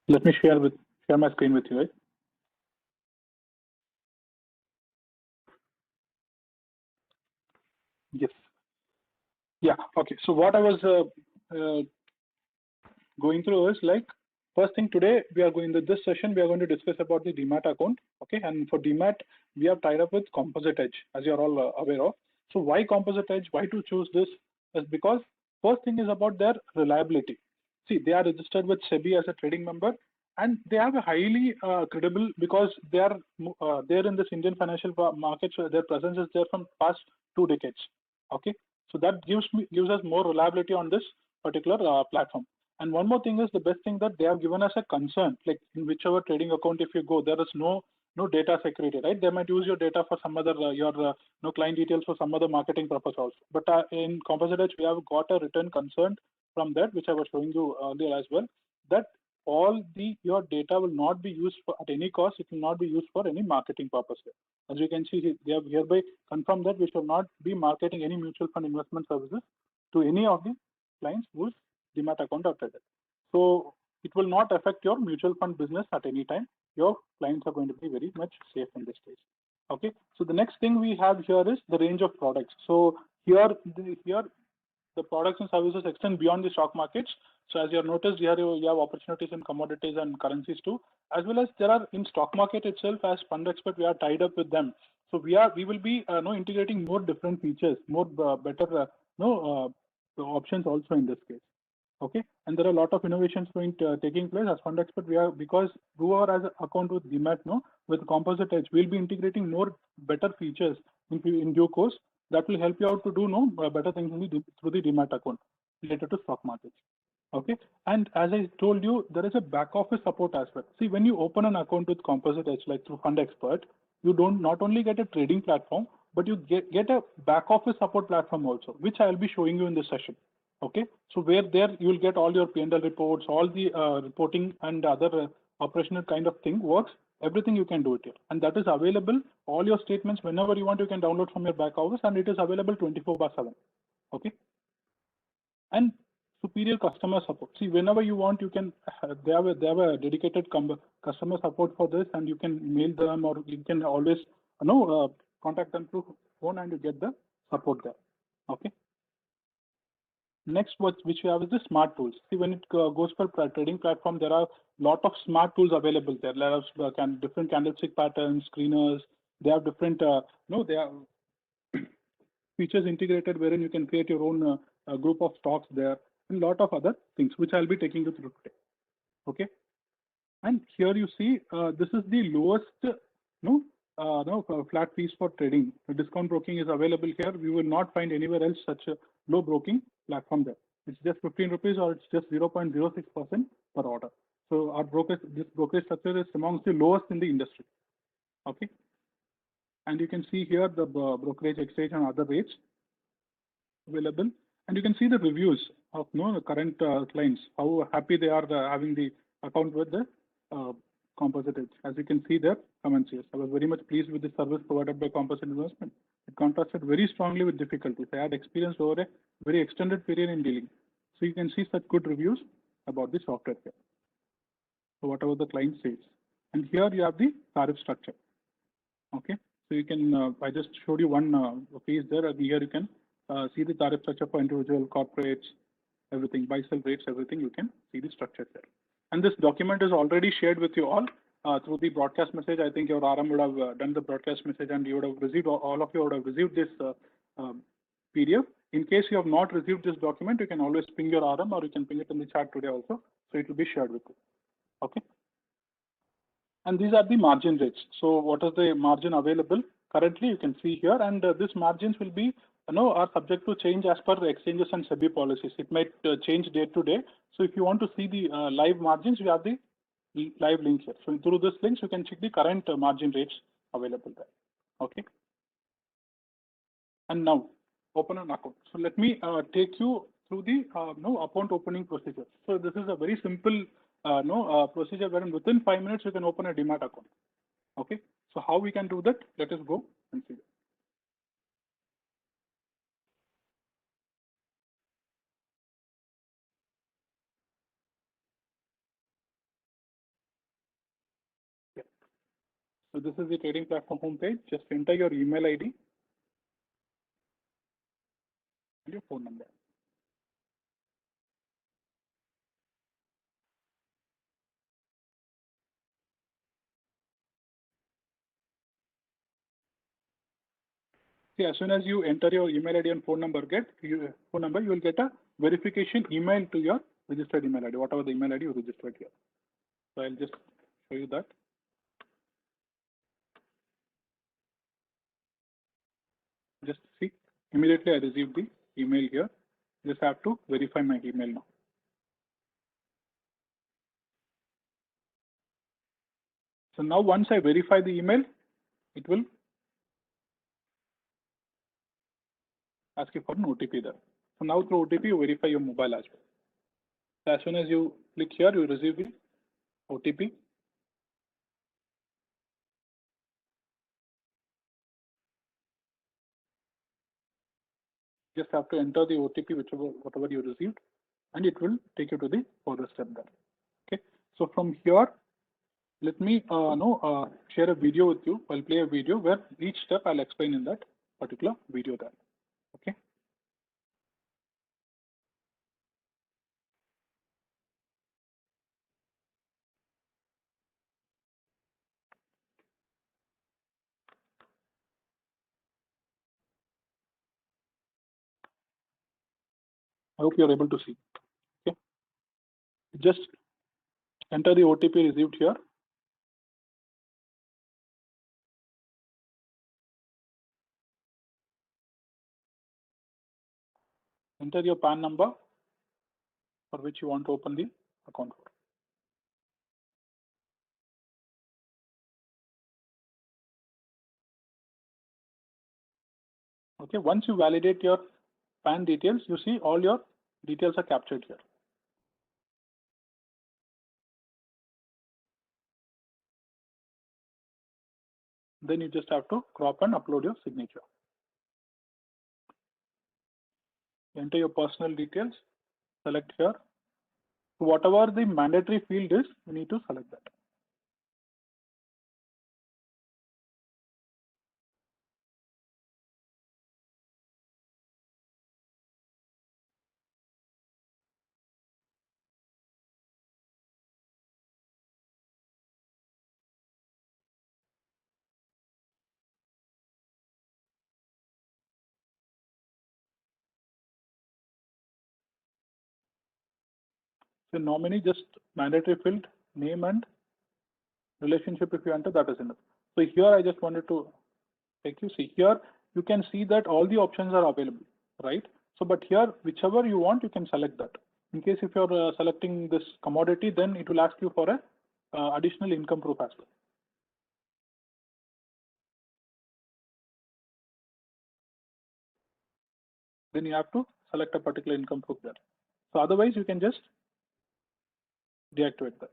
Let me share my screen with you, right? Yes. Yeah. Okay. So what I was going through is like, first thing today we are going to this session we are going to discuss about the Demat account. Okay, and for Demat we have tied up with Composite Edge, as you are all aware of. So why Composite Edge? Why to choose this? Is because first thing is about their reliability. See, they are registered with SEBI as a trading member, and they have a highly credible, because they are there in this Indian financial market. So their presence is there from past 2 decades. Okay, so that gives us more reliability on this particular platform. And one more thing is the best thing that they have given us a concern, like in whichever trading account if you go, there is no data security, right? They might use your data for some other your no client details for some other marketing purpose also. But in Composite Edge, we have got a written concern from that, which I was showing you earlier as well, that all your data will not be used for at any cost. It will not be used for any marketing purpose. As you can see, they have hereby confirmed that we shall not be marketing any mutual fund investment services to any of the clients whose Demat account are traded. So it will not affect your mutual fund business at any time. Your clients are going to be very much safe in this case. Okay. So the next thing we have here is the range of products. So here the products and services extend beyond the stock markets. So as you have noticed, here you have opportunities in commodities and currencies too, as well as there are in stock market itself. As Fund Expert, we are tied up with them. So we will be integrating more different features, more better options also in this case. Okay, and there are a lot of innovations taking place. As Fund Expert, we are, because whoever has an account with Demat, with Composite Edge, we'll be integrating more better features in due course that will help you out to do better things through the Demat account related to stock markets. Okay, and as I told you, there is a back office support as well. See, when you open an account with Composite Edge, like through Fund Expert, you don't not only get a trading platform, but you get a back office support platform also, which I'll be showing you in this session. Okay, so where there you will get all your P&L reports, all the reporting and other operational kind of thing works. Everything you can do it here, and that is available. All your statements, whenever you want, you can download from your back office, and it is available 24/7. Okay, and superior customer support. See, whenever you want, you can. They have a dedicated customer support for this, and you can mail them, or you can always contact them through phone, and you get the support there. Okay. Next, which we have is the smart tools. See, when it goes for trading platform, there are a lot of smart tools available there. There are different candlestick patterns, screeners. They have different, they have features integrated wherein you can create your own group of stocks there, and a lot of other things, which I'll be taking you through today. Okay. And here you see, this is the lowest, flat fees for trading. The discount broking is available here. We will not find anywhere else such a low broking platform there. It's just 15 rupees, or it's just 0.06% per order. So our this brokerage structure is amongst the lowest in the industry. Okay. And you can see here the brokerage exchange and other rates available. And you can see the reviews of the current clients, how happy they are having the account with the Composite Edge. As you can see there, comments here. I was very much pleased with the service provided by Composite Investment. It contrasted very strongly with difficulties. I had experienced over a very extended period in dealing. So you can see such good reviews about the software here. So whatever the client says. And here you have the tariff structure. Okay. So you can, I just showed you one page there. Here you can see the tariff structure for individual, corporates, everything, buy, sell rates, everything. You can see the structure there. And this document is already shared with you all through the broadcast message. I think your RM would have done the broadcast message, and you would have received, all of you would have received this PDF. In case you have not received this document, you can always ping your RM, or you can ping it in the chat today also. So it will be shared with you. Okay. And these are the margin rates. So what is the margin available currently? You can see here, and these margins will be are subject to change as per the exchanges and SEBI policies. It might change day to day. So if you want to see the live margins, we have the live link here. So through this links, you can check the current margin rates available there. Okay. And now open an account. So let me take you through the account opening procedure. So this is a very simple procedure wherein within 5 minutes you can open a Demat account. Okay. So how we can do that? Let us go and see that. So this is the trading platform homepage. Just enter your email ID and your phone number. See, as soon as you enter your email ID and phone number, you will get a verification email to your registered email ID, whatever the email ID you registered here. So I'll just show you that. Just see, immediately I received the email here. Just have to verify my email now. So now once I verify the email, it will ask you for an OTP there. So now through OTP, you verify your mobile as well. So as soon as you click here, you receive the OTP. Just have to enter the OTP, whatever you received, and it will take you to the further step there. Okay. So from here, let me share a video with you. I'll play a video where each step I'll explain in that particular video there. Okay. I hope you're able to see. Okay. Just enter the OTP received here. Enter your PAN number for which you want to open the account for. Okay, once you validate your PAN details, you see all your details are captured here. Then you just have to crop and upload your signature. Enter your personal details, select here. Whatever the mandatory field is, you need to select that. So nominee, just mandatory field, name and relationship if you enter, that is enough. So here I just wanted to take you, see here, you can see that all the options are available, right? So, but here, whichever you want, you can select that. In case if you're selecting this commodity, then it will ask you for a additional income proof as well. Then you have to select a particular income proof there. So otherwise, you can just deactivate that.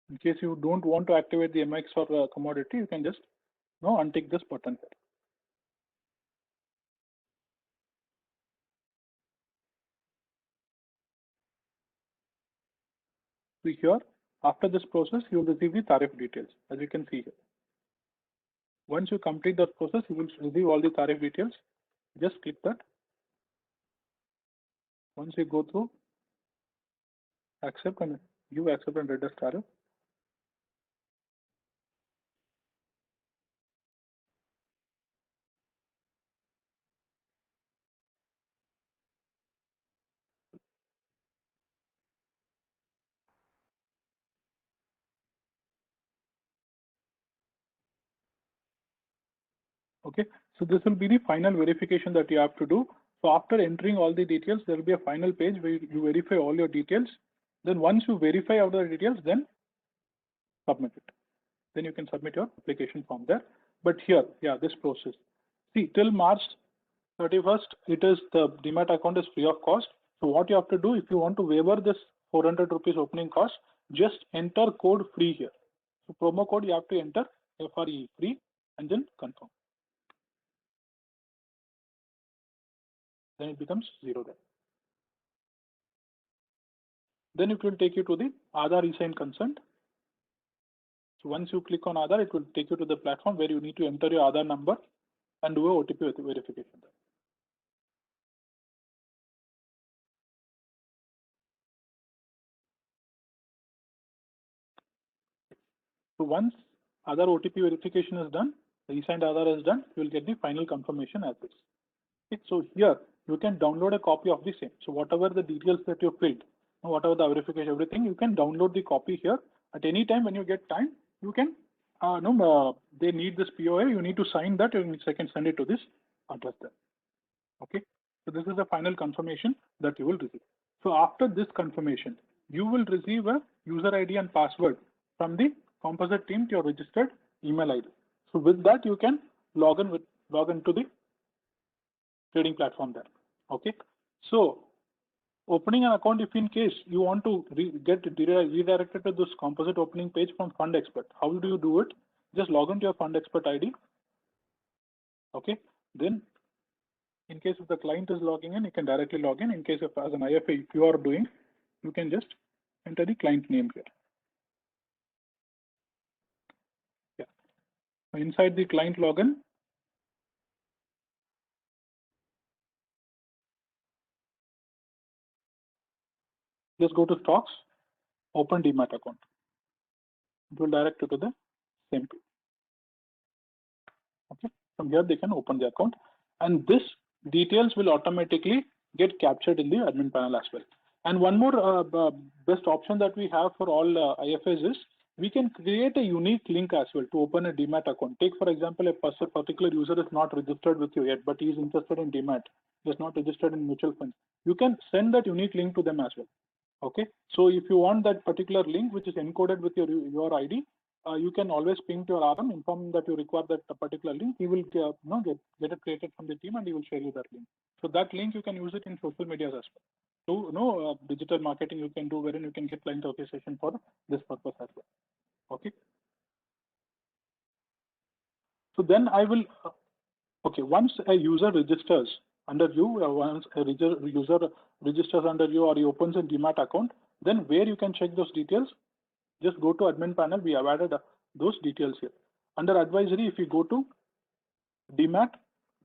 In case you don't want to activate the MX or commodity, you can just untick this button here. So here, after this process, you will receive the tariff details, as you can see here. Once you complete that process, you will receive all the tariff details. Just click that. Once you go through, accept and you accept and read as tariff. Okay, so this will be the final verification that you have to do. So after entering all the details, there will be a final page where you verify all your details. Then once you verify all the details, then submit it. Then you can submit your application form there. But here, yeah, this process. See, till March 31st, it is the Demat account is free of cost. So what you have to do, if you want to waiver this 400 rupees opening cost, just enter code free here. So promo code you have to enter FRE free and then confirm. then it becomes 0 there. Then it will take you to the Aadhaar e-sign consent. So once you click on Aadhaar, it will take you to the platform where you need to enter your Aadhaar number and do a OTP verification. So once Aadhaar OTP verification is done, the e-signed Aadhaar is done, you will get the final confirmation as this. Okay, so here you can download a copy of the same. So whatever the details that you filled, whatever the verification, everything, you can download the copy here. At any time when you get time, you can, they need this POA, you need to sign that, and you can send it to this address there. Okay, so this is the final confirmation that you will receive. So after this confirmation, you will receive a user ID and password from the Composite team to your registered email ID. So with that, you can log into the trading platform there. Okay, so opening an account, if in case you want to get redirected to this Composite opening page from Fund Expert, how do you do it? Just log into your Fund Expert ID. Okay, then in case if the client is logging in, you can directly log in. In case of as an IFA, if you are doing, you can just enter the client name here. Yeah, inside the client login, just go to stocks, open Demat account. It will direct you to the same page. Okay, from here they can open the account, and this details will automatically get captured in the admin panel as well. And one more best option that we have for all IFAs is we can create a unique link as well to open a Demat account. Take for example, a particular user is not registered with you yet, but he is interested in Demat. He is not registered in mutual funds. You can send that unique link to them as well. Okay, so if you want that particular link which is encoded with your ID, you can always ping to your RM, inform that you require that particular link. He will get it created from the team, and he will share you that link. So that link you can use it in social media as well. So digital marketing you can do, wherein you can get client authorization for this purpose as well. Okay. So then I will. Okay, once a user registers under you, once a user registers under you or he opens a Demat account, then where you can check those details, just go to admin panel. We have added those details here. Under advisory, if you go to Demat,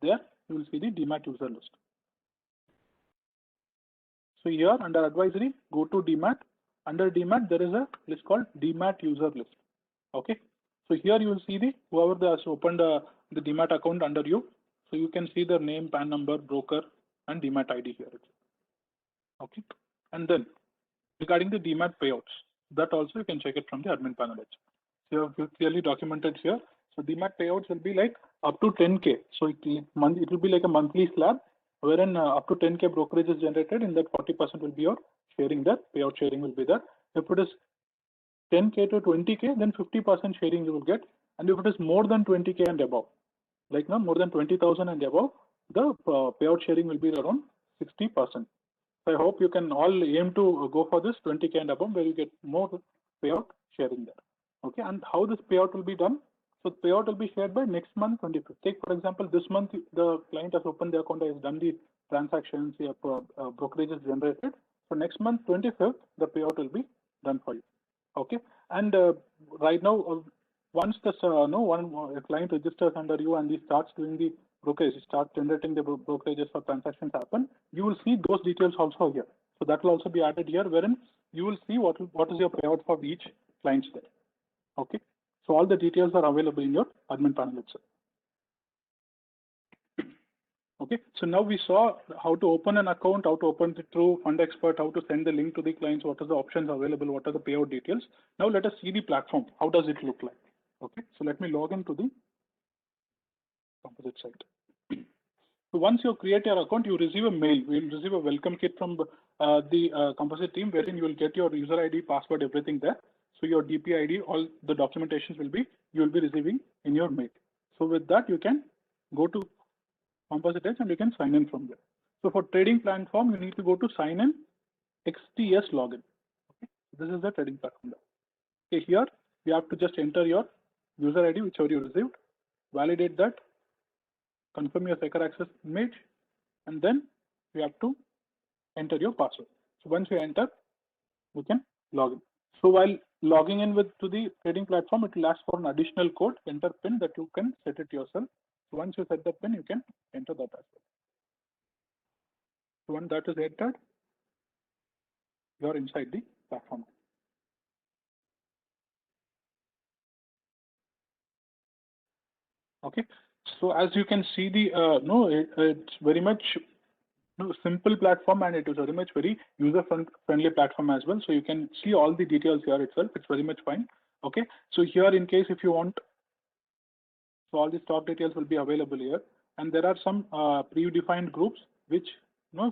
there you will see the Demat user list. So here under advisory, go to Demat. Under Demat, there is a list called Demat user list. Okay. So here you will see the whoever has opened the Demat account under you. So you can see their name, PAN number, broker, and Demat ID here. Okay. And then regarding the Demat payouts, that also you can check it from the admin panel. So you have clearly documented here. So Demat payouts will be like up to 10K. So it will be like a monthly slab, wherein up to 10K brokerage is generated. In that 40% will be your sharing there. Payout sharing will be there. If it is 10K to 20K, then 50% sharing you will get. And if it is more than 20K and above, like now more than 20,000 and above, the payout sharing will be around 60%. So I hope you can all aim to go for this 20K and above, where you get more payout sharing there. Okay, and how this payout will be done? So payout will be shared by next month 25th. Take for example, this month the client has opened the account, has done the transactions, brokerage is generated. So next month 25th, the payout will be done for you. Okay, and right now, once the a client registers under you and he starts doing the brokerage, start generating the brokerages for transactions happen, you will see those details also here. So that will also be added here, wherein you will see what is your payout for each client there. Okay, so all the details are available in your admin panel itself. Okay, so now we saw how to open an account, how to open it through Fund Expert, how to send the link to the clients, what are the options available, what are the payout details. Now let us see the platform. How does it look like? Okay, so let me log into the Composite site. So once you create your account, you receive a mail. You will receive a welcome kit from the Composite team, wherein you will get your user ID, password, everything there. So your DP ID, all the documentations you will be receiving in your mail. So with that, you can go to Composite Edge and you can sign in from there. So for trading platform, you need to go to sign in XTS login. Okay, this is the trading platform. Okay, here you have to just enter your user ID, whichever you received, validate that, confirm your secure access image, and then you have to enter your password. So once you enter, you can log in. So while logging in to the trading platform, it will ask for an additional code, enter PIN that you can set it yourself. So once you set the PIN, you can enter that as well. So when that is entered, you are inside the platform. Okay, so as you can see, it's very much simple platform, and it is very much very user-friendly platform as well. So you can see all the details here itself. It's very much fine. Okay, so here in case if you want, so all the stock details will be available here, and there are some predefined groups which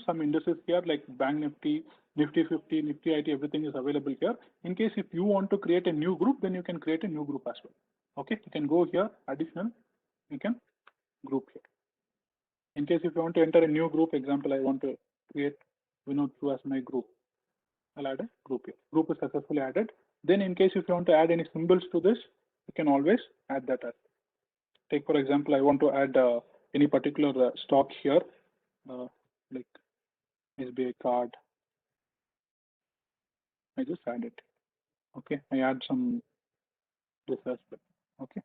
some indices here like Bank Nifty, Nifty 50, Nifty IT, everything is available here. In case if you want to create a new group, then you can create a new group as well. Okay, you can go here, additional, you can group here. In case if you want to enter a new group, example, I want to create Vinod Chu as my group, I'll add a group here. Group is successfully added. Then in case if you want to add any symbols to this, you can always add that as. Take for example, I want to add any particular stock here, like SBI card. I just add it. Okay, I add some this as well. Okay,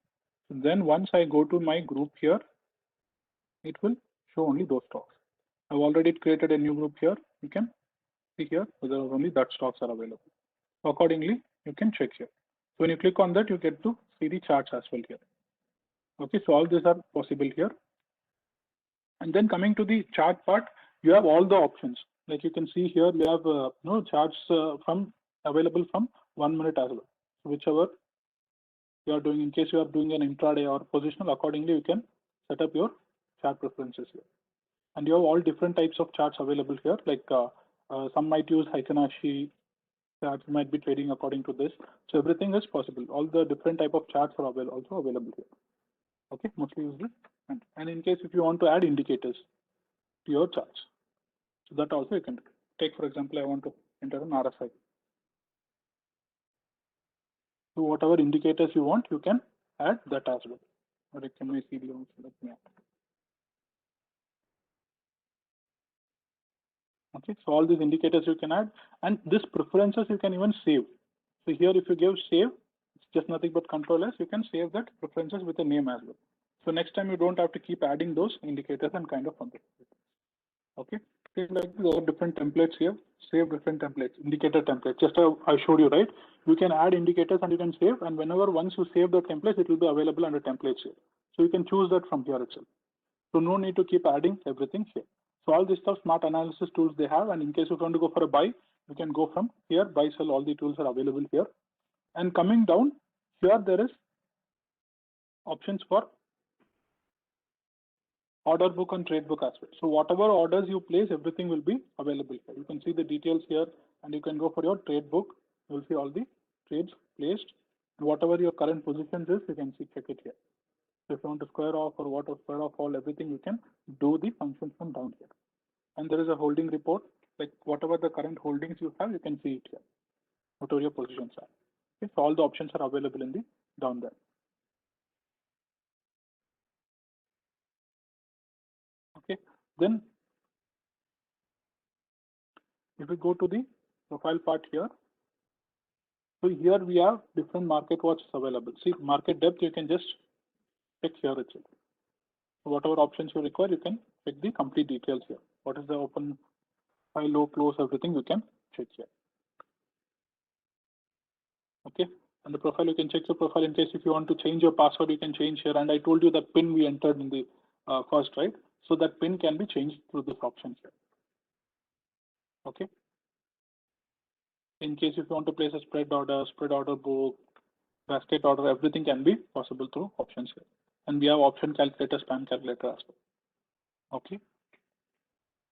so then once I go to my group here, it will show only those stocks. I've already created a new group here. You can see here whether only that stocks are available. Accordingly, you can check here. So when you click on that, you get to see the charts as well here. Okay, so all these are possible here. And then coming to the chart part, you have all the options. Like you can see here, you have charts from available from 1 minute as well. So whichever you are doing, in case you are doing an intraday or positional, accordingly you can set up your chart preferences here. And you have all different types of charts available here. Like some might use Heikinashi charts, might be trading according to this. So everything is possible. All the different type of charts are also available here. Okay, mostly used. And in case if you want to add indicators to your charts, so that also you can do. Take for example, I want to enter an RSI. So whatever indicators you want, you can add that as well. Or it can be CD also. Let me add. Okay, so all these indicators you can add, and this preferences you can even save. So here if you give save, it's just nothing but Control S, you can save that preferences with a name as well. So next time you don't have to keep adding those indicators and kind of something. Okay, like there are different templates here. Save different templates, indicator templates. Just I showed you, right? You can add indicators and you can save, and whenever once you save the templates, it will be available under templates here. So you can choose that from here itself. So no need to keep adding everything here. So all this stuff, smart analysis tools they have, and in case you want to go for a buy, you can go from here. Buy, sell, all the tools are available here. And coming down here, there is options for order book and trade book as well. So whatever orders you place, everything will be available here. You can see the details here, and you can go for your trade book. You will see all the trades placed, and whatever your current positions is, you can see, check it here. So if you want to square off or what or square off all everything, you can do the functions from down here. And there is a holding report, like whatever the current holdings you have, you can see it here, whatever your positions are. Okay, so all the options are available in the down there. Okay, then if we go to the profile part here, so here we have different market watches available. See, market depth, you can just check here itself. So whatever options you require, you can check the complete details here. What is the open, high, low, close, everything you can check here. Okay, and the profile, you can check your profile in case if you want to change your password, you can change here. And I told you that PIN we entered in the first, right? So that PIN can be changed through this option here. Okay. In case if you want to place a spread order book, basket order, everything can be possible through options here. And we have option calculator, span calculator as well. Okay.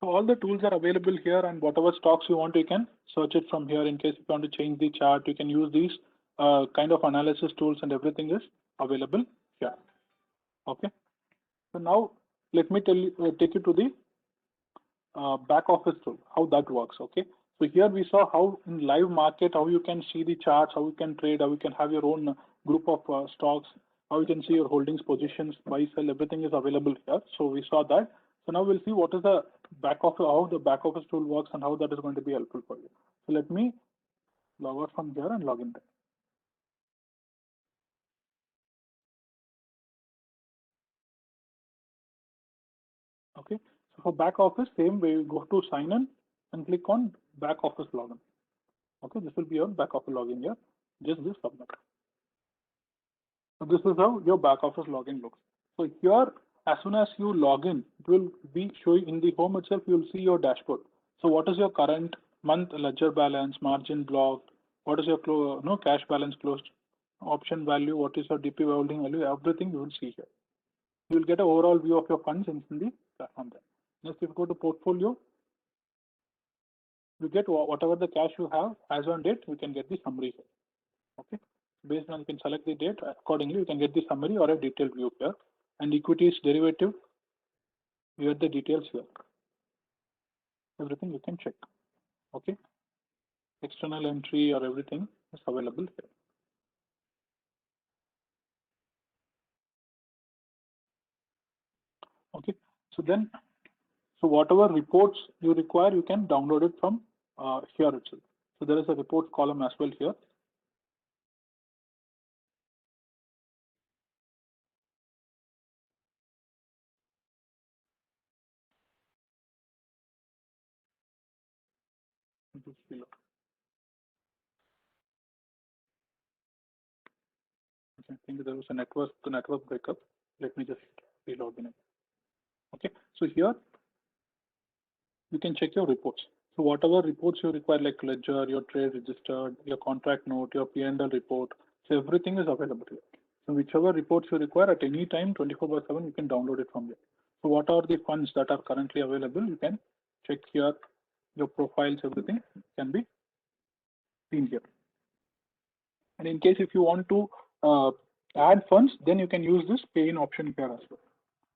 So all the tools are available here, and whatever stocks you want, you can search it from here. In case if you want to change the chart, you can use these kind of analysis tools, and everything is available here. Okay. So now let me take you to the back office tool, how that works. Okay. So here we saw how in live market, how you can see the charts, how you can trade, how you can have your own group of stocks, how you can see your holdings, positions, buy, sell, everything is available here. So we saw that. So now we'll see what is the back office, how the back office tool works and how that is going to be helpful for you. So let me log out from here and log in there. Okay, so for back office, same way, you go to sign in and click on back office login. Okay, this will be your back office login here. Just this submit. So this is how your back office login looks. So here, as soon as you log in, it will be showing in the home itself, you will see your dashboard. So what is your current month ledger balance, margin blocked, what is your cash balance closed, option value, what is your DP holding value, everything you will see here. You will get an overall view of your funds in the platform there. Next, if you go to portfolio, you get whatever the cash you have as on date, you can get the summary here. Okay, based on you can select the date accordingly, you can get the summary or a detailed view here. And equities derivative, you get the details here. Everything you can check. Okay, external entry or everything is available here. Okay, so then, so whatever reports you require, you can download it from here itself. So there is a report column as well here. I think there was a network breakup. Let me just relog in. Okay, so here you can check your reports. So whatever reports you require, like ledger, your trade registered, your contract note, your P&L report, so everything is available here. So whichever reports you require at any time, 24/7, you can download it from here. So what are the funds that are currently available? You can check here. Your profiles, everything can be seen here. And in case if you want to add funds, then you can use this pay in option here as well.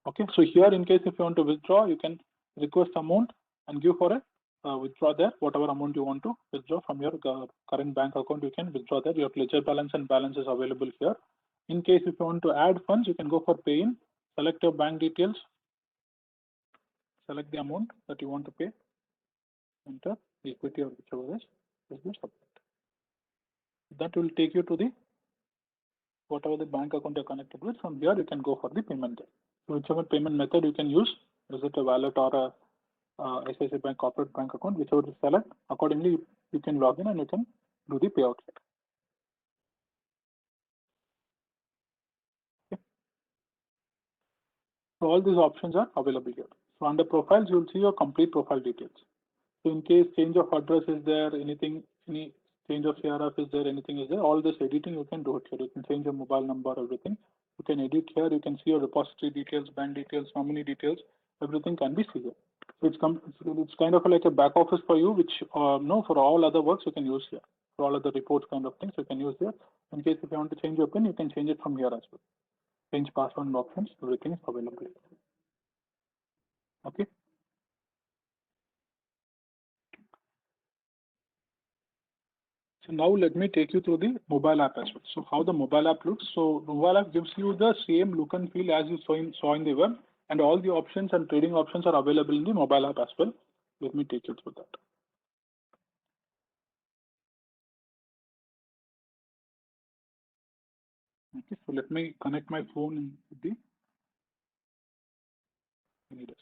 Okay, so here in case if you want to withdraw, you can request amount and give for a withdraw there, whatever amount you want to withdraw from your current bank account, you can withdraw there. Your ledger balance and balance is available here. In case if you want to add funds, you can go for pay in, select your bank details, select the amount that you want to pay, enter equity or whichever is submit. That will take you to the whatever the bank account you're connected with. From here, you can go for the payment there. So whichever payment method you can use, is it a wallet or a ICICI Bank corporate bank account, whichever you select, accordingly you can log in and you can do the payout. Okay. So all these options are available here. So under profiles, you'll see your complete profile details. So in case change of address is there, anything, any change of CRF is there, anything is there, all this editing you can do it here. You can change your mobile number, everything. You can edit here. You can see your repository details, bank details, nominee details. Everything can be seen here. So it's kind of like a back office for you, which no, for all other works you can use here. For all other reports kind of things you can use here. In case if you want to change your PIN, you can change it from here as well. Change password options, everything is available. Okay. So now let me take you through the mobile app as well. So how the mobile app looks. So mobile app gives you the same look and feel as you saw in the web, and all the options and trading options are available in the mobile app as well. Let me take you through that. Okay, so let me connect my phone with the AnyDesk.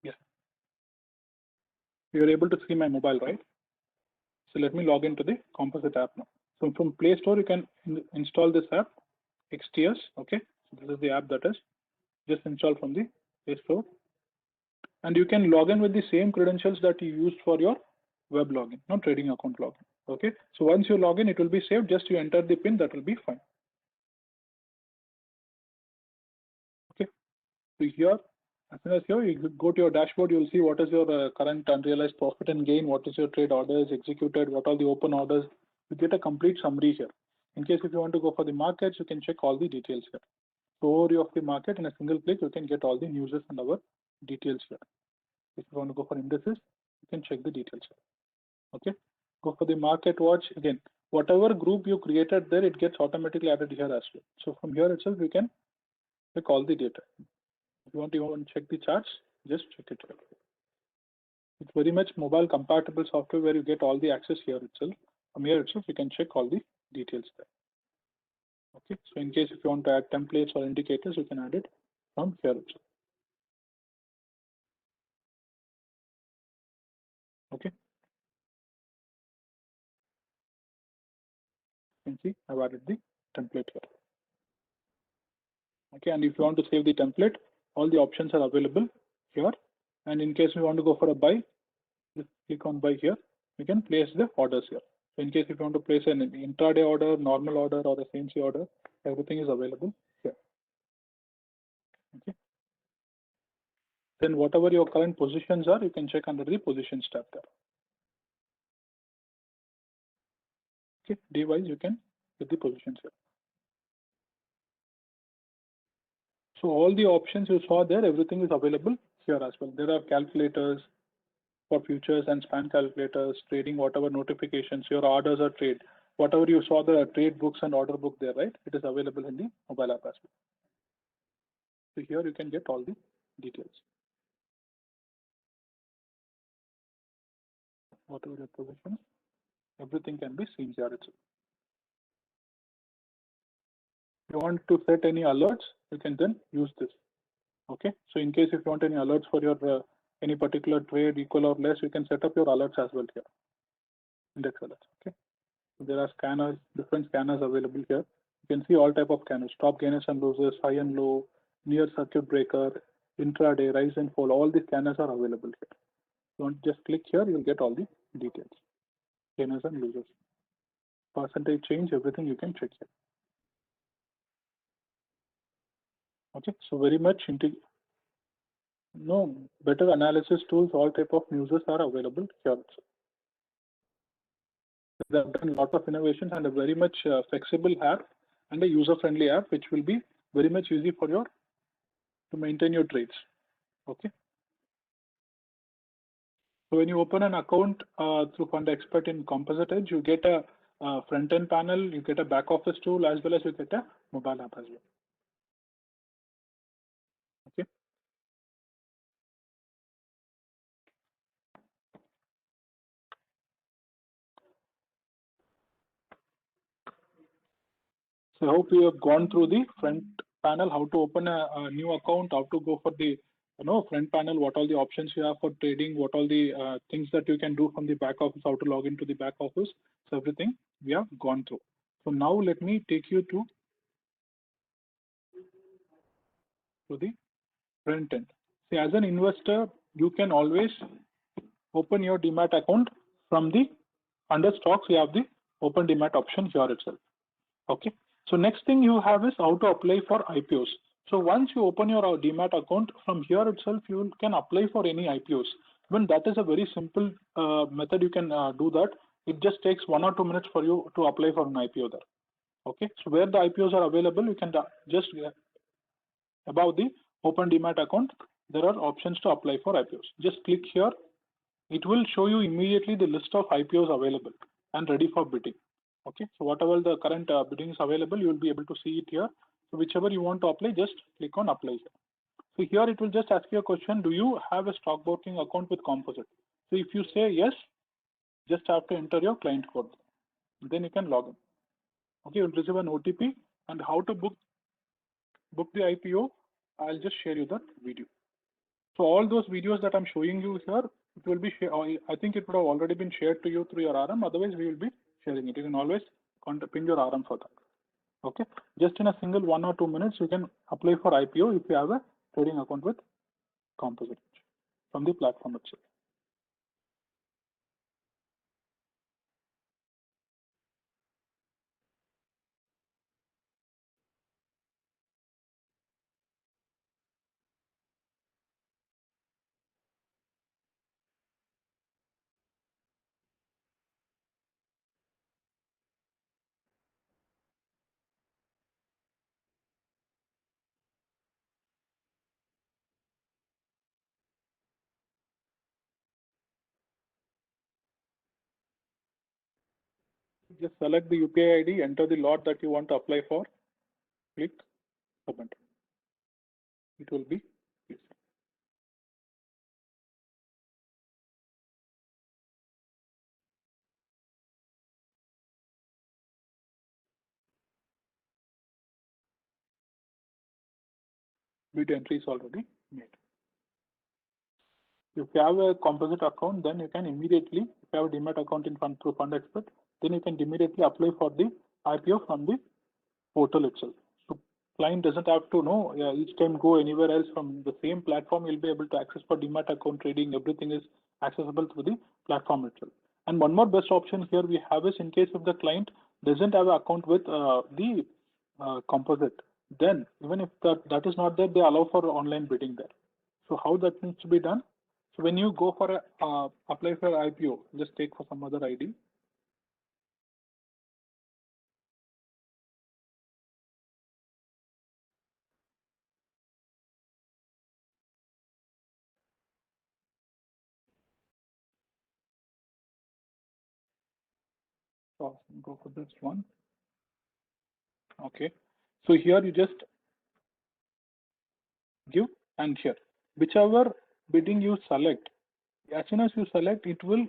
Yeah, you're able to see my mobile, right? So let me log into the Composite app now. So from Play Store, you can install this app, XTS. Okay, so this is the app that is just installed from the Play Store. and you can log in with the same credentials that you used for your web login, not trading account login. Okay, so once you log in, it will be saved. Just you enter the PIN, that will be fine. Okay, so here, as soon as you go to your dashboard, you will see what is your current unrealized profit and gain, what is your trade orders executed, what are the open orders. You get a complete summary here. In case if you want to go for the markets, you can check all the details here. So overview of the market in a single click, you can get all the news and our details here. If you want to go for indices, you can check the details here. Okay, go for the market watch. Again, whatever group you created there, it gets automatically added here as well. So from here itself, you can check all the data. If you want to check the charts, just check it here. It's very much mobile compatible software where you get all the access here itself. From here itself, you can check all the details there. Okay, so in case if you want to add templates or indicators, you can add it from here itself. Okay, you can see I've added the template here. Okay, and if you want to save the template, all the options are available here. And in case you want to go for a buy, just click on buy here. You can place the orders here. So in case if you want to place an intraday order, normal order, or a CNC order, everything is available here. Okay. Then whatever your current positions are, you can check under the positions tab there. Okay, day wise you can get the positions here. So all the options you saw there, everything is available here as well. There are calculators for futures and span calculators, trading, whatever notifications, your orders are trade. Whatever you saw the trade books and order book there, right? It is available in the mobile app as well. So here you can get all the details. Whatever your positions, everything can be seen here itself. If you want to set any alerts, you can then use this. Okay, so in case if you want any alerts for your any particular trade equal or less, you can set up your alerts as well here. Index alerts. Okay, so there are scanners, different scanners available here. You can see all type of scanners, top gainers and losers, high and low, near circuit breaker, intraday, rise and fall. All the scanners are available here. You want to just click here, you'll get all the details, gainers and losers, percentage change, everything you can check here. Okay, so very much better analysis tools, all type of users are available here. They have done a lot of innovations and a very much flexible app and a user-friendly app, which will be very much easy for you to maintain your trades. Okay. So when you open an account through Fund Expert in Composite Edge, you get a front-end panel, you get a back office tool, as well as you get a mobile app as well. Okay. So I hope you have gone through the front panel, how to open a new account, how to go for the front panel, what all the options you have for trading, what all the things that you can do from the back office, how to log into the back office. So everything we have gone through. So now let me take you to the front end. See, as an investor, you can always open your Demat account from the under stocks. You have the open Demat option here itself. Okay. So next thing you have is how to apply for IPOs. So once you open your Demat account, from here itself you can apply for any IPOs. When that is a very simple method, you can do that. It just takes 1 or 2 minutes for you to apply for an IPO there. Okay. So where the IPOs are available, you can just above the open Demat account, there are options to apply for IPOs. Just click here. It will show you immediately the list of IPOs available and ready for bidding. Okay, so whatever the current bidding is available, you will be able to see it here. So whichever you want to apply, just click on apply here. So here it will just ask you a question, do you have a stockbroking account with Composite? So if you say yes, just have to enter your client code. Then you can log in. Okay, you'll receive an OTP, and how to book the IPO, I'll just share you that video. So all those videos that I'm showing you here, it will be I think it would have already been shared to you through your RM. Otherwise, we will be sharing it. You can always ping your RM for that. Okay, just in a single 1 or 2 minutes, you can apply for IPO if you have a trading account with Composite. from the platform itself. Just select the UPI ID, enter the lot that you want to apply for, click submit. It will be easy. Bid entry is already made. If you have a composite account, then you can immediately, if you have a Demat account in Fund through Fund Expert, then you can immediately apply for the IPO from the portal itself. So client doesn't have to know each time go anywhere else. From the same platform you'll be able to access for Demat account trading. Everything is accessible through the platform itself. And one more best option here we have is, in case if the client doesn't have an account with the composite, then even if that is not there, they allow for online bidding there. So how that needs to be done? So when you go for a apply for IPO, just take for some other ID. So go for this one. Okay. So here you just give, and here whichever bidding you select, as soon as you select, it will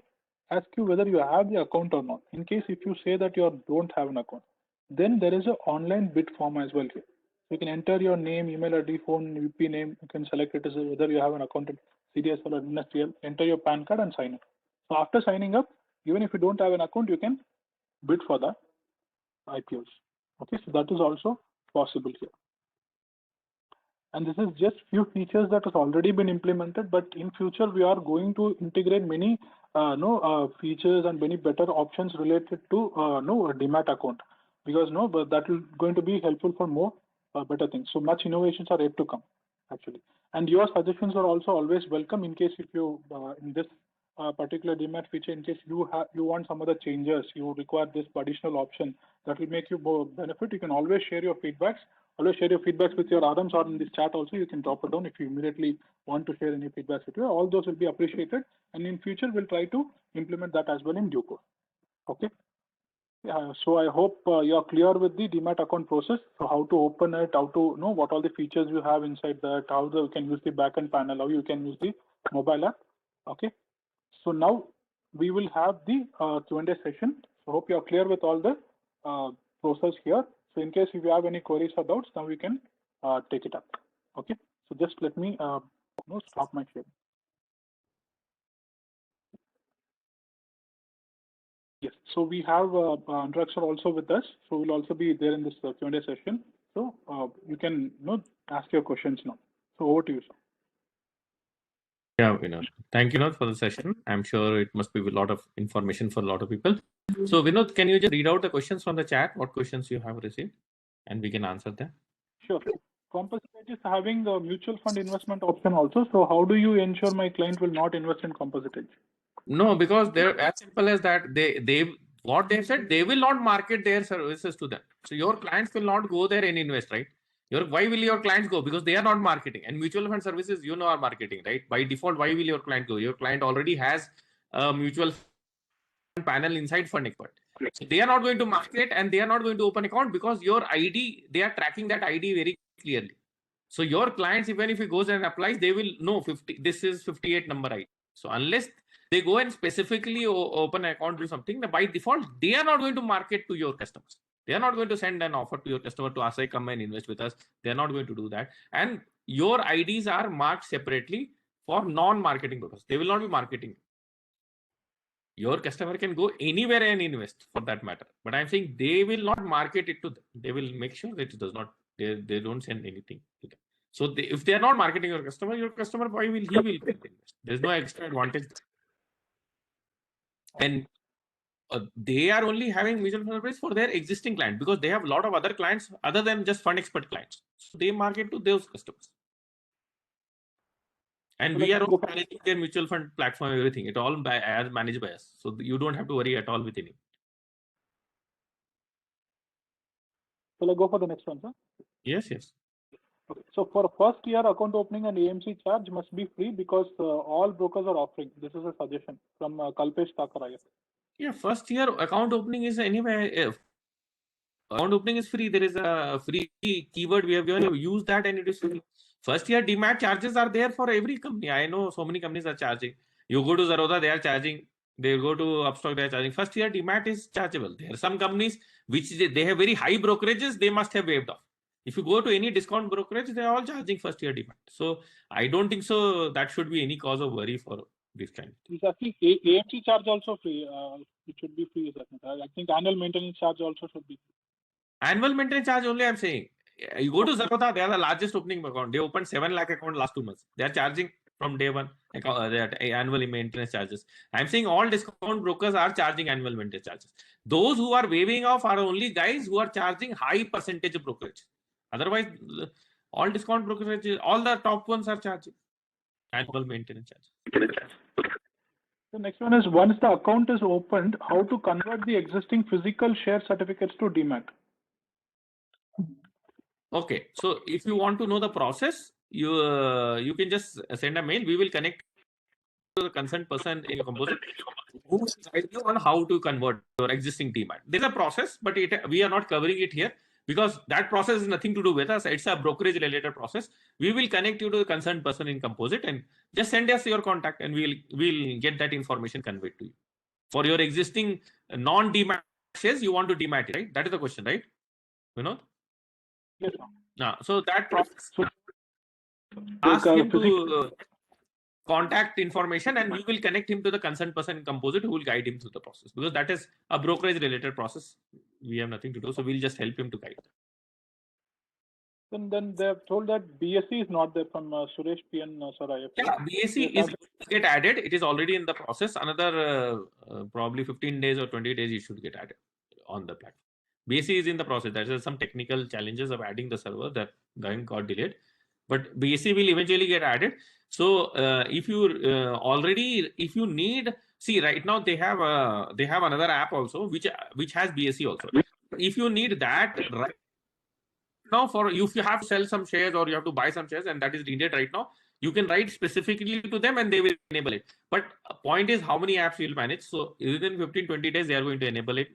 ask you whether you have the account or not. In case if you say that you don't have an account, then there is an online bid form as well here. You can enter your name, email ID, phone, UP name. You can select it as whether you have an account in CDSL or NSDL. Enter your PAN card and sign up. So after signing up, even if you don't have an account, you can bid for the IPOs. Okay, so that is also possible here. And this is just few features that has already been implemented, but in future we are going to integrate many features and many better options related to Demat account, because but that will going to be helpful for more better things. So much innovations are yet to come actually, and your suggestions are also always welcome. In case if you in this particular Demat feature, in case you want some other changes, you require this additional option that will make you more benefit, you can always share your feedbacks. Always share your feedbacks with your RMs, or in this chat also you can drop it down if you immediately want to share any feedbacks with you. All those will be appreciated, and in future we'll try to implement that as well in due course. Okay. So I hope you are clear with the Demat account process. So how to open it, how to know what all the features you have inside that, how you can use the backend panel, how you can use the mobile app. Okay. So now we will have the Q&A session. So hope you are clear with all the process here. So in case if you have any queries or doubts, now we can take it up. Okay. So just let me stop my sharing. Yes. So we have Anurag sir also with us. So we'll also be there in this Q&A session. So you can ask your questions now. So over to you, sir. Yeah, Vinod. Thank you, Vinod, for the session. I'm sure it must be a lot of information for a lot of people. So, Vinod, can you just read out the questions from the chat? What questions you have received, and we can answer them. Sure. Composite is having the mutual fund investment option also. So how do you ensure my client will not invest in Composite Edge? No, because they're as simple as that. They what they said, they will not market their services to them. So your clients will not go there and invest, right? Why will your clients go? Because they are not marketing. And mutual fund services, are marketing, right? By default, why will your client go? Your client already has a mutual fund panel inside Fund Expert. So they are not going to market, and they are not going to open account, because your ID, they are tracking that ID very clearly. So your clients, even if he goes and applies, they will know 50. This is 58 number ID. So unless they go and specifically open an account or something, by default, they are not going to market to your customers. They are not going to send an offer to your customer to ask, come and invest with us. They are not going to do that. And your IDs are marked separately for non-marketing purpose. They will not be marketing. Your customer can go anywhere and invest for that matter. But I'm saying they will not market it to them. They will make sure that it does not, they don't send anything to them. So if they are not marketing your customer, why will he will invest? There's no extra advantage. And they are only having mutual fund advice for their existing client because they have a lot of other clients other than just fund expert clients. So they market to those customers. And we are managing their mutual fund platform, everything. It all as managed by us. So you don't have to worry at all with any. Shall I go for the next one, sir? Yes, yes. Okay. So for first year account opening and AMC charge must be free because all brokers are offering. This is a suggestion from Kalpesh Takaraya. Yeah, first year account opening is anyway. Account opening is free. There is a free keyword we have given. You use that and it is free. First year demat charges are there for every company. I know so many companies are charging. You go to Zerodha, they are charging. They go to Upstock, they are charging. First year demat is chargeable. There are some companies which they have very high brokerages. They must have waived off. If you go to any discount brokerage, they are all charging first year demat. So I don't think so that should be any cause of worry for this kind. Exactly. AMC charge also free. It should be free. I think annual maintenance charge also should be free. Annual maintenance charge only I'm saying. You go to Zerodha, they are the largest opening account. They opened 7 lakh account last 2 months. They are charging from day one that annual maintenance charges. I'm saying all discount brokers are charging annual maintenance charges. Those who are waiving off are only guys who are charging high percentage of brokerage. Otherwise, all discount brokerage, all the top ones are charging annual maintenance charges. The next one is once the account is opened, how to convert the existing physical share certificates to demat? Okay, so if you want to know the process, you can just send a mail. We will connect to the concerned person in your Composite who will guide you on how to convert your existing demat. There's a process, but we are not covering it here because that process has nothing to do with us. It's a brokerage related process. We will connect you to the concerned person in Composite and just send us your contact and we'll get that information conveyed to you. For your existing non-demat shares, you want to demat it, right? That is the question, right? Vinod? Yes. So that process. Ask him to contact information and we will connect him to the concerned person in Composite who will guide him through the process because that is a brokerage related process. We have nothing to do, so we'll just help him to guide. Then they have told that BSE is not there from Suresh PN Saraya. Yeah, BSE is going to get added. It is already in the process. Another probably 15 days or 20 days it should get added on the platform. BSE is in the process. There are some technical challenges of adding the server that then got delayed, but BSE will eventually get added. So if you if you need, see right now they have another app also which has BSE also. If you need that right now if you have to sell some shares or you have to buy some shares and that is needed right now, you can write specifically to them and they will enable it. But point is how many apps you'll manage. So within 15-20 days they are going to enable it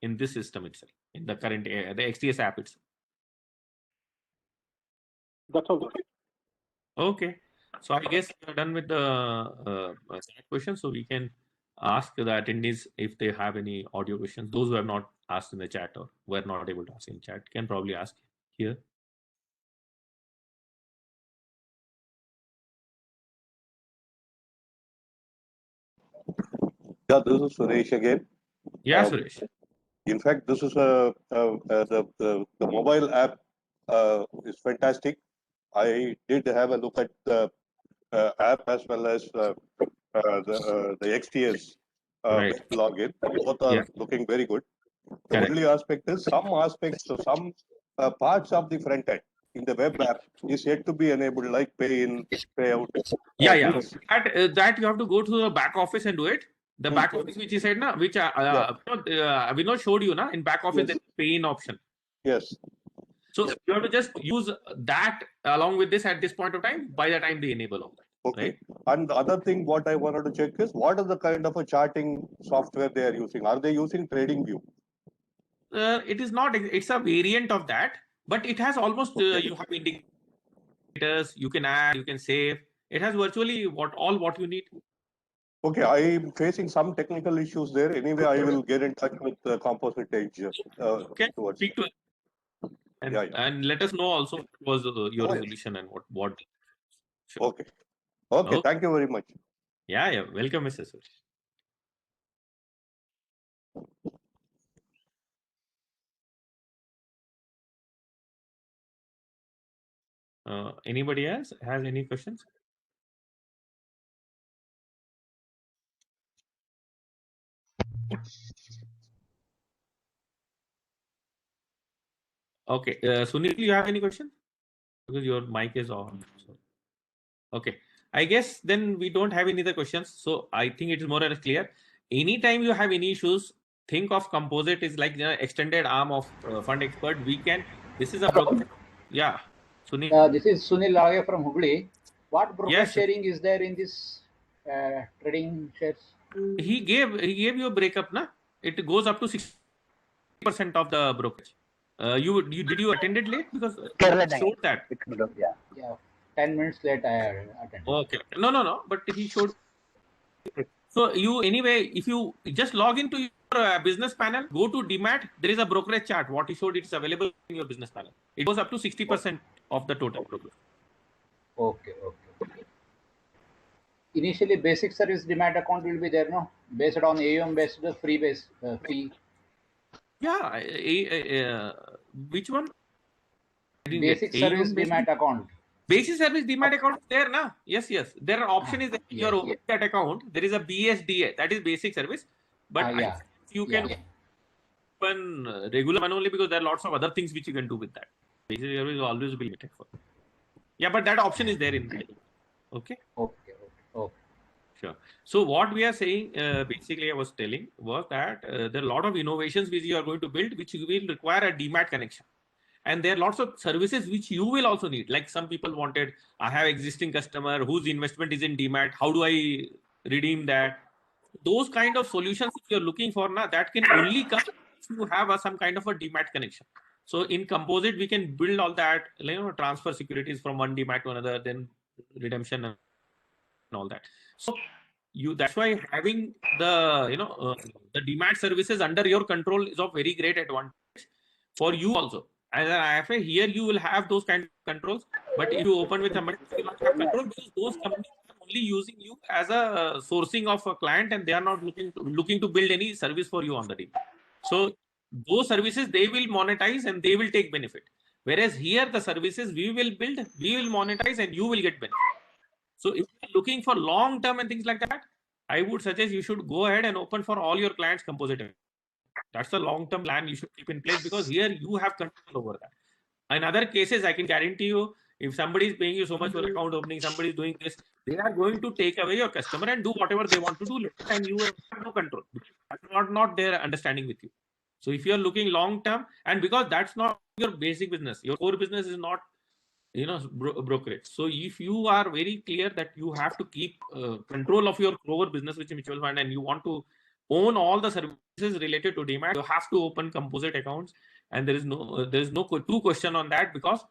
in this system itself, in the current the XTS app itself. That's all. Okay. So I guess we are done with the question. So we can ask the attendees if they have any audio questions. Those who have not asked in the chat or were not able to ask in chat can probably ask here. Yeah, this is Suresh again. Yeah, Suresh. In fact, this is the mobile app is fantastic. I did have a look at the app as well as the XTS Right. login. Both are looking very good. The Correct. only aspect is some aspects, so some parts of the front end in the web app is yet to be enabled, like pay in, pay out. Yeah. That you have to go to the back office and do it. The back office which you said, na, which Vinod showed you, na, in back office there's a pay in option. Yes. So you have to just use that along with this at this point of time by the time they enable all that. Okay. Right? And the other thing what I wanted to check is what is the kind of a charting software they are using? Are they using TradingView? It is not. It's a variant of that, but it has almost you have indicators. You can add, you can save. It has virtually what you need. Okay, I am facing some technical issues there. Anyway, I will get in touch with Composite Edge. Okay, speak to and let us know also what was your resolution and what. Sure. Okay. Thank you very much. Yeah. Welcome, Mr. Suresh. Anybody else has any questions? Okay, Sunil, you have any questions? Because your mic is on. So. Okay, I guess then we don't have any other questions. So I think it is more or less clear. Anytime you have any issues, think of Composite is like the extended arm of Fund Expert. We can. This is a broker. Yeah, Sunil. This is Sunil Lage from Hubli. What broker Yes. sharing is there in this trading shares? He gave you a breakup, na? It goes up to 60% of the brokerage. You did you attend it late because it showed that. Yeah, 10 minutes late I attended. Okay. No. But he showed. So you anyway, if you just log into your business panel, go to Demat. There is a brokerage chart. What he showed, it's available in your business panel. It goes up to 60% of the total brokerage. Okay. Initially, basic service Demat account will be there, no? Based on AUM based fee. Yeah. Which one? Basic service Demat account. Basic service Demat account is there, na? Yes. There are option is that yes, your that account. There is a BSDA, that is basic service. But you can open regular one only because there are lots of other things which you can do with that. Basic service will always be limited for. Yeah, but that option is there in. Okay. Sure. So what we are saying, basically I was telling was that there are a lot of innovations which you are going to build, which will require a Demat connection. And there are lots of services which you will also need. Like some people wanted, I have existing customer whose investment is in Demat. How do I redeem that? Those kind of solutions if you're looking for now, that can only come if you have some kind of a Demat connection. So in Composite, we can build all that, transfer securities from one Demat to another, then redemption and all that. So that's why having the the Demat services under your control is of very great advantage for you also. As an IFA, here you will have those kind of controls, but if you open with somebody, you will not have control because those companies are only using you as a sourcing of a client, and they are not looking to build any service for you on the deal. So those services they will monetize and they will take benefit. Whereas here the services we will build, we will monetize, and you will get benefit. So if you're looking for long term and things like that, I would suggest you should go ahead and open for all your clients Composite. That's the long-term plan you should keep in place because here you have control over that. In other cases, I can guarantee you, if somebody is paying you so much for account opening, somebody is doing this, they are going to take away your customer and do whatever they want to do later, and you have no control. That's not their understanding with you. So if you are looking long-term, and because that's not your basic business, your core business is not brokerage. So if you are very clear that you have to keep control of your core business, which is mutual fund, and you want to own all the services related to Demat, you have to open Composite accounts, and there is no two question on that because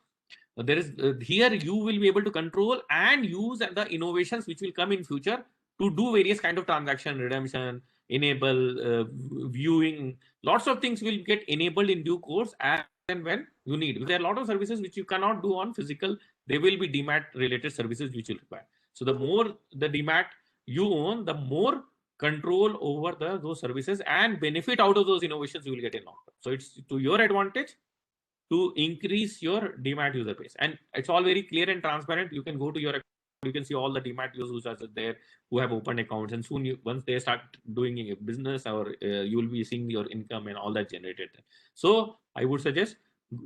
there is here you will be able to control and use the innovations which will come in future to do various kind of transaction, redemption, enable, viewing, lots of things will get enabled in due course and when you need. There are a lot of services which you cannot do on physical. They will be Demat related services which you require. So the more the Demat you own, the more control over those services and benefit out of those innovations you will get in long term. So it's to your advantage to increase your Demat user base, and it's all very clear and transparent. You can go to your account, you can see all the Demat users are there who have opened accounts, and soon once they start doing a business, or you will be seeing your income and all that generated. So I would suggest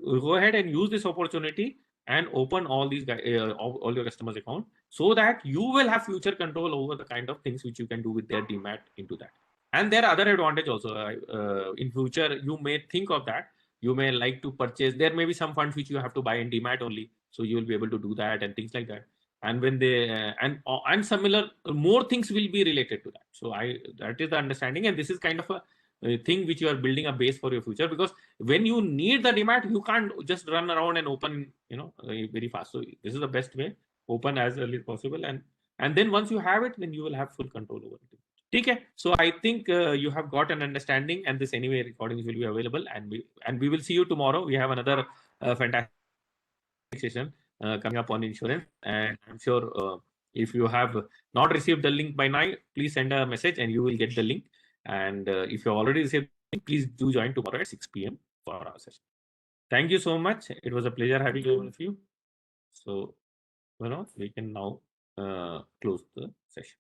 go ahead and use this opportunity and open all these all your customers' account so that you will have future control over the kind of things which you can do with their Demat into that. And there are other advantage also. In future, you may think of that. You may like to purchase. There may be some funds which you have to buy in Demat only, so you will be able to do that and things like that. And when they and similar more things will be related to that. So that is the understanding, and this is kind of a thing which you are building a base for your future, because when you need the Demat, you can't just run around and open very fast. So this is the best way. Open as early as possible, and then once you have it, then you will have full control over it. Okay, so I think you have got an understanding, and this anyway recordings will be available, and we will see you tomorrow. We have another fantastic session coming up on insurance, and I'm sure if you have not received the link by now, please send a message and you will get the link. And if you already received the link, please do join tomorrow at 6 p.m. for our session. Thank you so much. It was a pleasure having all of you. So, we can now close the session.